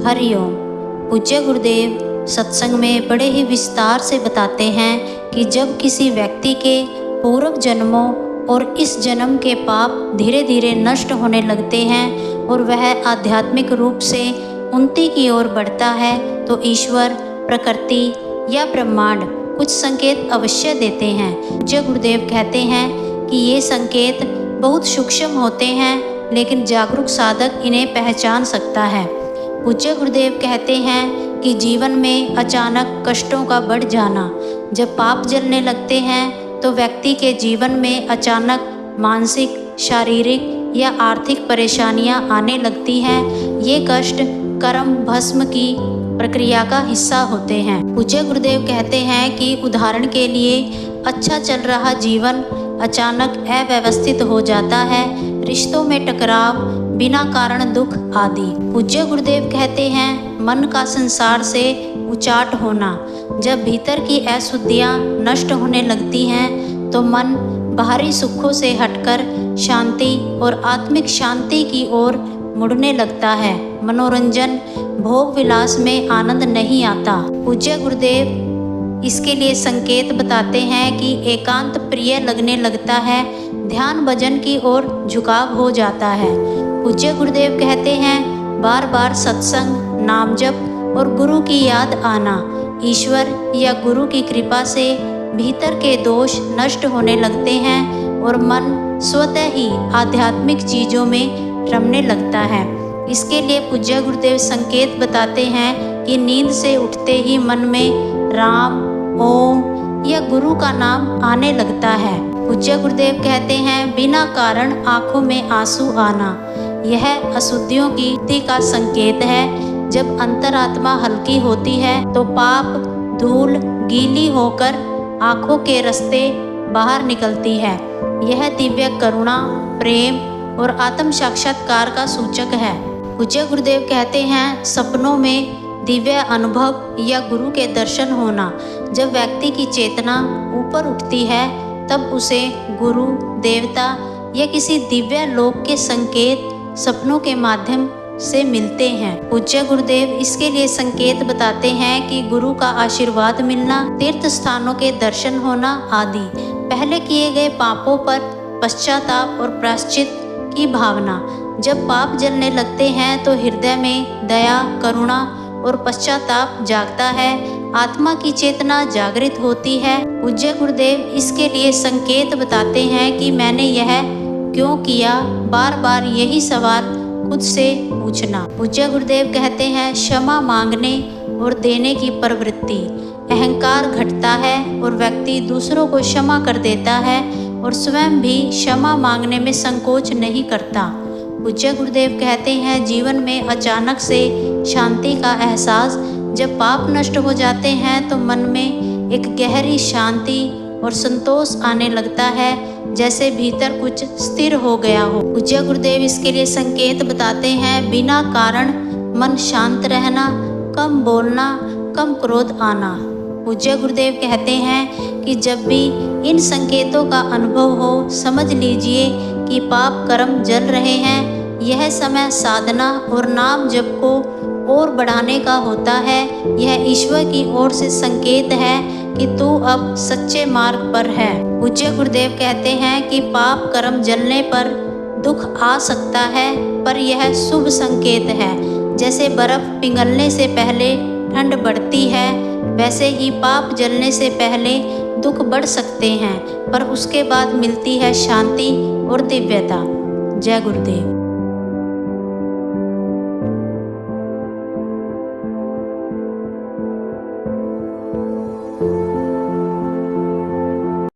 हरिओम। पूज्य गुरुदेव सत्संग में बड़े ही विस्तार से बताते हैं कि जब किसी व्यक्ति के पूर्व जन्मों और इस जन्म के पाप धीरे धीरे नष्ट होने लगते हैं और वह आध्यात्मिक रूप से उन्नति की ओर बढ़ता है तो ईश्वर, प्रकृति या ब्रह्मांड कुछ संकेत अवश्य देते हैं। पूज्य गुरुदेव कहते हैं कि ये संकेत बहुत सूक्ष्म होते हैं, लेकिन जागरूक साधक इन्हें पहचान सकता है। पूज्य गुरुदेव कहते हैं कि जीवन में अचानक कष्टों का बढ़ जाना, जब पाप जलने लगते हैं तो व्यक्ति के जीवन में अचानक मानसिक, शारीरिक या आर्थिक परेशानियां आने लगती हैं। ये कष्ट कर्म भस्म की प्रक्रिया का हिस्सा होते हैं। पूज्य गुरुदेव कहते हैं कि उदाहरण के लिए अच्छा चल रहा जीवन अचानक अव्यवस्थित हो जाता है, रिश्तों में टकराव, बिना कारण दुख आदि। पूज्य गुरुदेव कहते हैं मन का संसार से उचाट होना, जब भीतर की अशुद्धियाँ नष्ट होने लगती हैं तो मन बाहरी सुखों से हटकर शांति और आत्मिक शांति की ओर मुड़ने लगता है। मनोरंजन, भोग विलास में आनंद नहीं आता। पूज्य गुरुदेव इसके लिए संकेत बताते हैं कि एकांत प्रिय लगने लगता है, ध्यान भजन की ओर झुकाव हो जाता है। पूज्य गुरुदेव कहते हैं बार बार सत्संग, नाम जप और गुरु की याद आना, ईश्वर या गुरु की कृपा से भीतर के दोष नष्ट होने लगते हैं और मन स्वतः ही आध्यात्मिक चीज़ों में रमने लगता है। इसके लिए पूज्य गुरुदेव संकेत बताते हैं कि नींद से उठते ही मन में राम, ओम या गुरु का नाम आने लगता है। पूज्य गुरुदेव कहते हैं बिना कारण आंखों में आंसू आना, यह अशुद्धियों की वृद्धि का संकेत है। जब अंतरात्मा हल्की होती है तो पाप धूल गीली होकर आंखों के रास्ते बाहर निकलती है। यह दिव्य करुणा, प्रेम और आत्म साक्षात्कार का सूचक है। पूज्य गुरुदेव कहते हैं सपनों में दिव्य अनुभव या गुरु के दर्शन होना, जब व्यक्ति की चेतना ऊपर उठती है तब उसे गुरु, देवता या किसी दिव्य लोक के संकेत सपनों के माध्यम से मिलते हैं। पूज्य गुरुदेव इसके लिए संकेत बताते हैं कि गुरु का आशीर्वाद मिलना, तीर्थ स्थानों के दर्शन होना आदि। पहले किए गए पापों पर पश्चाताप और प्रायश्चित की भावना, जब पाप जलने लगते हैं तो हृदय में दया, करुणा और पश्चाताप जागता है, आत्मा की चेतना जागृत होती है। पूज्य गुरुदेव इसके लिए संकेत बताते हैं कि मैंने यह क्यों किया, बार बार यही सवाल खुद से पूछना। पूज्य गुरुदेव कहते हैं क्षमा मांगने और देने की प्रवृत्ति, अहंकार घटता है और व्यक्ति दूसरों को क्षमा कर देता है और स्वयं भी क्षमा मांगने में संकोच नहीं करता। पूज्य गुरुदेव कहते हैं जीवन में अचानक से शांति का एहसास, जब पाप नष्ट हो जाते हैं तो मन में एक गहरी शांति और संतोष आने लगता है, जैसे भीतर कुछ स्थिर हो गया हो। पूज्य गुरुदेव इसके लिए संकेत बताते हैं बिना कारण मन शांत रहना, कम बोलना, कम क्रोध आना। पूज्य गुरुदेव कहते हैं कि जब भी इन संकेतों का अनुभव हो, समझ लीजिए कि पाप कर्म जल रहे हैं। यह समय साधना और नाम जप को और बढ़ाने का होता है। यह ईश्वर की ओर से संकेत है कि तू अब सच्चे मार्ग पर है। पूज्य गुरुदेव कहते हैं कि पाप कर्म जलने पर दुख आ सकता है, पर यह शुभ संकेत है। जैसे बर्फ पिघलने से पहले ठंड बढ़ती है, वैसे ही पाप जलने से पहले दुख बढ़ सकते हैं, पर उसके बाद मिलती है शांति और दिव्यता। जय गुरुदेव।